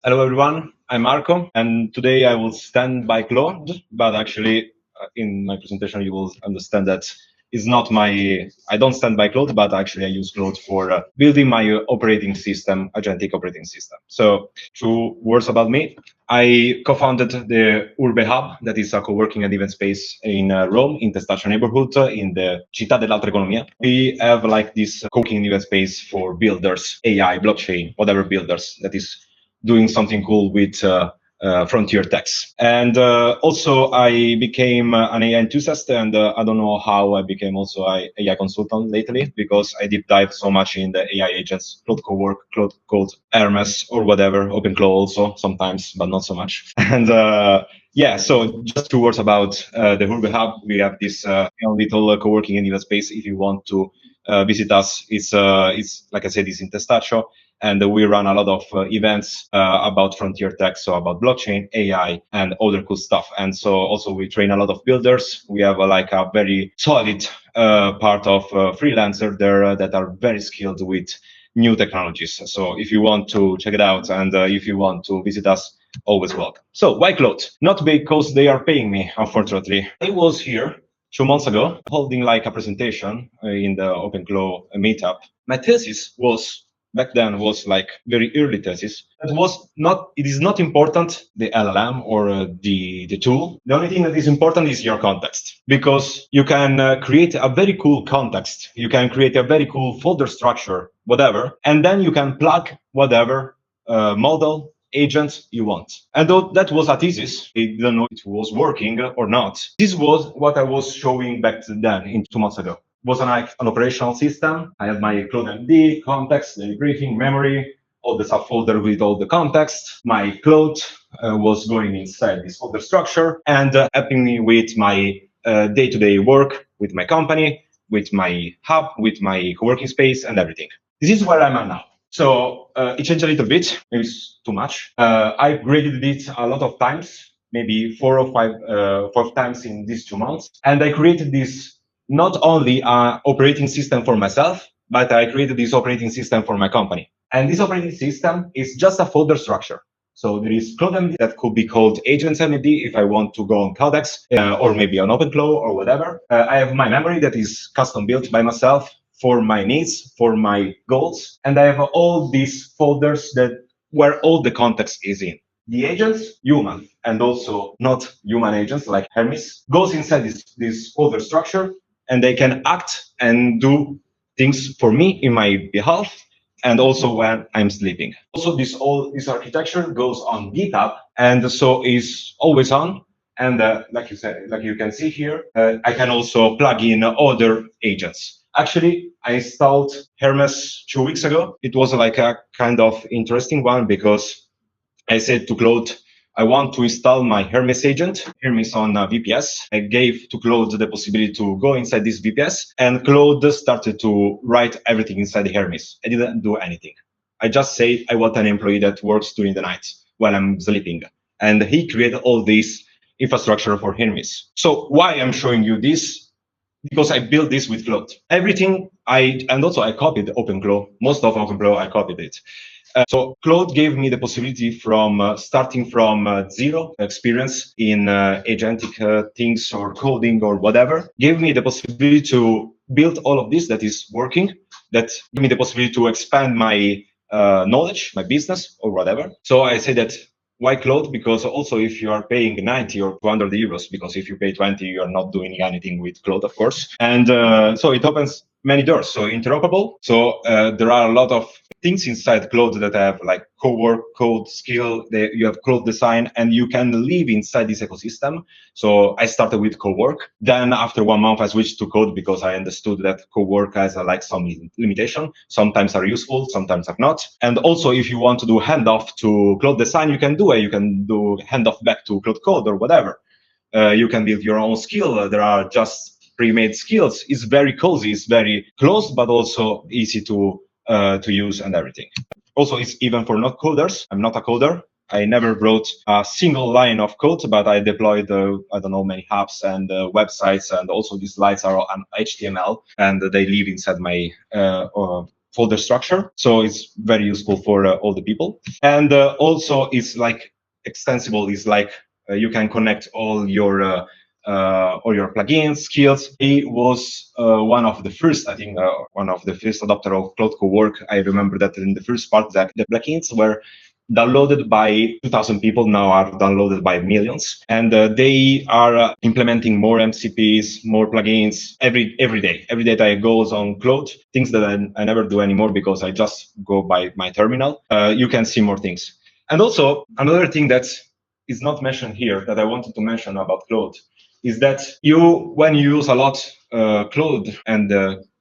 Hello everyone, I'm Marco, and today I will stand by Claude, but actually in my presentation you will understand that it's not I don't stand by Claude, but actually I use Claude for building my operating system, agentic operating system. So two words about me. I co-founded the Urbe Hub, that is a co-working and event space in Rome, in the Station neighborhood, in the Città dell'Alta Economia. We have like this co-working event space for builders, AI, blockchain, whatever builders that is doing something cool with frontier techs. And also I became an AI enthusiast, and I don't know how I became also an AI consultant lately, because I deep dive so much in the AI agents, Claude Cowork, Claude Code, Hermes, or whatever, OpenClaw also sometimes, but not so much. And yeah, so just two words about the Urbe Hub. We have this little co-working and event space. If you want to visit us, it's like I said, it's in Testaccio, and we run a lot of events about frontier tech, so about blockchain, AI, and other cool stuff. And so also we train a lot of builders. We have like a very solid part of freelancer there that are very skilled with new technologies. So if you want to check it out, and if you want to visit us, always welcome. So why Claude? Not because they are paying me, unfortunately. I was here 2 months ago holding like a presentation in the OpenClaw meetup. My thesis was back then was like very early thesis. It is not important, the LLM or the tool. The only thing that is important is your context, because you can create a very cool context. You can create a very cool folder structure, whatever, and then you can plug whatever model agent you want. And though that was a thesis, I didn't know it was working or not. This was what I was showing back then in 2 months ago. Was an operational system. I had my Claude MD, context, the briefing, memory, all the subfolder with all the context. My Claude was going inside this folder structure and helping me with my day-to-day work with my company, with my hub, with my co-working space and everything. This is where I'm at now. So it changed a little bit, maybe it's too much. I upgraded it a lot of times, maybe 4 or 5 times in these 2 months. And I created this not only an operating system for myself, but I created this operating system for my company. And this operating system is just a folder structure. So there is Claude MD that could be called Agents MD if I want to go on Codex or maybe on OpenClaw or whatever. I have my memory that is custom built by myself for my needs, for my goals. And I have all these folders where all the context is in. The agents, human, and also not human agents like Hermes, goes inside this folder structure, and they can act and do things for me in my behalf, and also when I'm sleeping. Also, this architecture goes on GitHub, and so is always on. And like you said, like you can see here, I can also plug in other agents. Actually, I installed Hermes 2 weeks ago. It was like a kind of interesting one because I said to Claude, I want to install my Hermes agent, Hermes on VPS. I gave to Claude the possibility to go inside this VPS, and Claude started to write everything inside the Hermes. I didn't do anything. I just said I want an employee that works during the night while I'm sleeping. And he created all this infrastructure for Hermes. So why I'm showing you this? Because I built this with Claude. And also I copied OpenClaw. Most of OpenClaw, I copied it. So Claude gave me the possibility from starting from zero experience in agentic things or coding or whatever, gave me the possibility to build all of this that is working, that gave me the possibility to expand my knowledge, my business or whatever. So I say that why Claude? Because also if you are paying 90 or 200 euros, because if you pay 20, you are not doing anything with Claude, of course. And so it opens many doors. So interoperable. So there are a lot of things inside Claude that have like Cowork, code, skill, you have Claude design, and you can live inside this ecosystem. So I started with Cowork. Then after 1 month, I switched to Code because I understood that Cowork has like some limitation. Sometimes are useful, sometimes are not. And also, if you want to do handoff to Claude design, you can do it. You can do handoff back to Claude Code or whatever. You can build your own skill. There are just pre-made skills. It's very cozy. It's very close, but also easy to use and everything. Also, it's even for not coders. I'm not a coder. I never wrote a single line of code, but I deployed, I don't know, many apps and websites, and also these slides are on HTML, and they live inside my folder structure. So it's very useful for all the people. And also it's like extensible. Is like you can connect all your plugins, skills. He was one of the first, I think, one of the first adopter of Claude Cowork. I remember that in the first part that the plugins were downloaded by 2,000 people, now are downloaded by millions. And they are implementing more MCPs, more plugins every day. Every day that I goes on Claude, things that I never do anymore because I just go by my terminal. You can see more things. And also another thing that is not mentioned here that I wanted to mention about Claude is that when you use a lot Claude and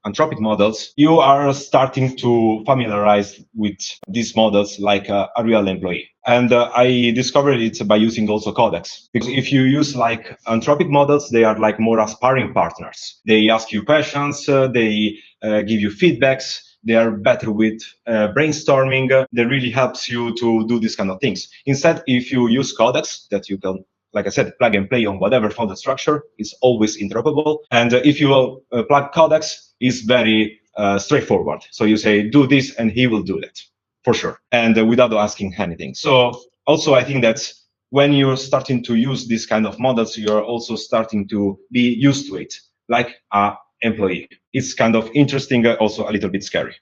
Anthropic models, you are starting to familiarize with these models like a real employee. And I discovered it by using also Codex. Because if you use like Anthropic models, they are like more as sparring partners. They ask you questions, they give you feedbacks, they are better with brainstorming. That really helps you to do these kind of things. Instead, if you use Codex, that you can, like I said, plug and play on whatever folder structure, is always interoperable. And if you plug Codex, it's very straightforward. So you say, do this, and he will do that for sure, and without asking anything. So also, I think that when you're starting to use these kind of models, you're also starting to be used to it, like a employee. It's kind of interesting, also a little bit scary.